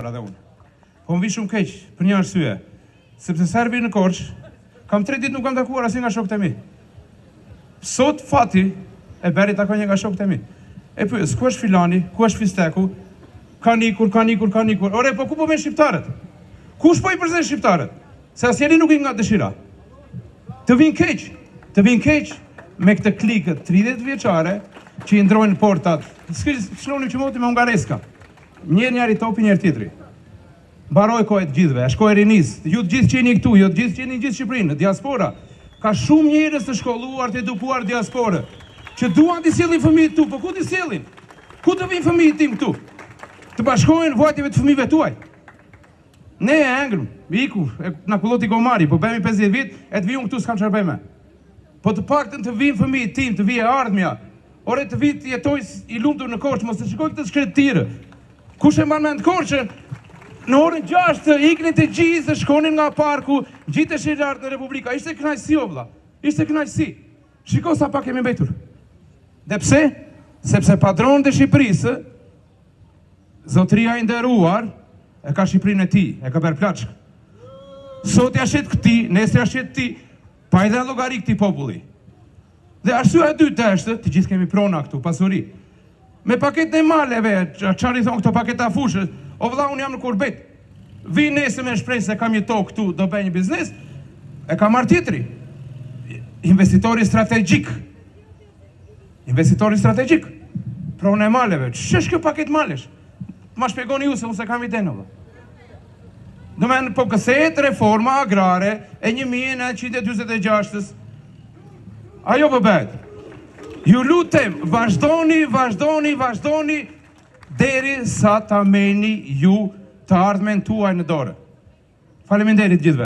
Dhe unë. Po më vi shumë keq për një arsye, sepse servi në Korç, kam 3 ditë nuk kam takuar asnjë nga shokët e mi. Sot fati e beri takoj një nga shokët e mi. E pyes, ku është filani, ku është Fisteku? Ka nikur. Ore, po ku po me shqiptarët? Kush po i përzej shqiptarët? Se asnjëri nuk i nga dëshira. Të vinë keq me këtë klikët 30 vjeçare që i ndrojnë portat. Shkoni që moti me Ungareska. Njëri topi, njëri tjetri. Mbaroj kohë të gjithëve, shkoj rinis, ju të gjithë që jeni këtu, ju të gjithë që jeni gjithë Shqipërinë, në diaspora. Ka shumë njerëz të shkolluar, të edukuar diasporë, që duan të sjellin fëmijët këtu, po ku të sjellin? Ku të vinë fëmijët tim këtu? Të bashkohen vuajtjeve të fëmijëve tuaj. Ne e engrëm, iku, na kulloti gomari, po bëhemi 50 vjet, e të vijun këtu s'kam çfarë bëjmë. Po të paktën të vinë fëmijët tim, të vijë ardhmja. Ore të vit jetoj i lumtur në Korçë, mos të shikoj këtë shkretirë. Kush e mban mend Korçën? Në orën 6 iknin të gjithë, shkonin nga parku, gjiteshin lart në Republika. Ishte kënaqësi o vlla. Ishte kënaqësi. Shiko sa pak kemi mbetur. Dhe pse? Sepse padronët e Shqipërisë, zotëria e nderuar, e ka Shqipërinë e tij, e ka bërë plaçk. Sot ja shet këtij, nesër ja shet ti, pa i dhënë llogari këtij populli. Dhe arsyeja e dytë është, të gjithë kemi prona këtu, pasuri. Me paketën e maleve, çfarë i thon këto paketa fushës? O vëlla, unë jam në Kurbet. Vi nesër me shpresë se kam një tokë këtu, do bëj një biznes. E ka marrë tjetri. Investitori strategjik. Pronë e maleve. Ç'është kjo paketë malesh? Ma shpjegoni ju se unë se kam idenë, vëlla. Do të thënë, po këthet reforma agrare e 1946-s. Ajo po bëhet. Ju lutem, vazhdoni deri sa ta meni ju të ardhmen tuaj në dorë. Faleminderit gjithëve.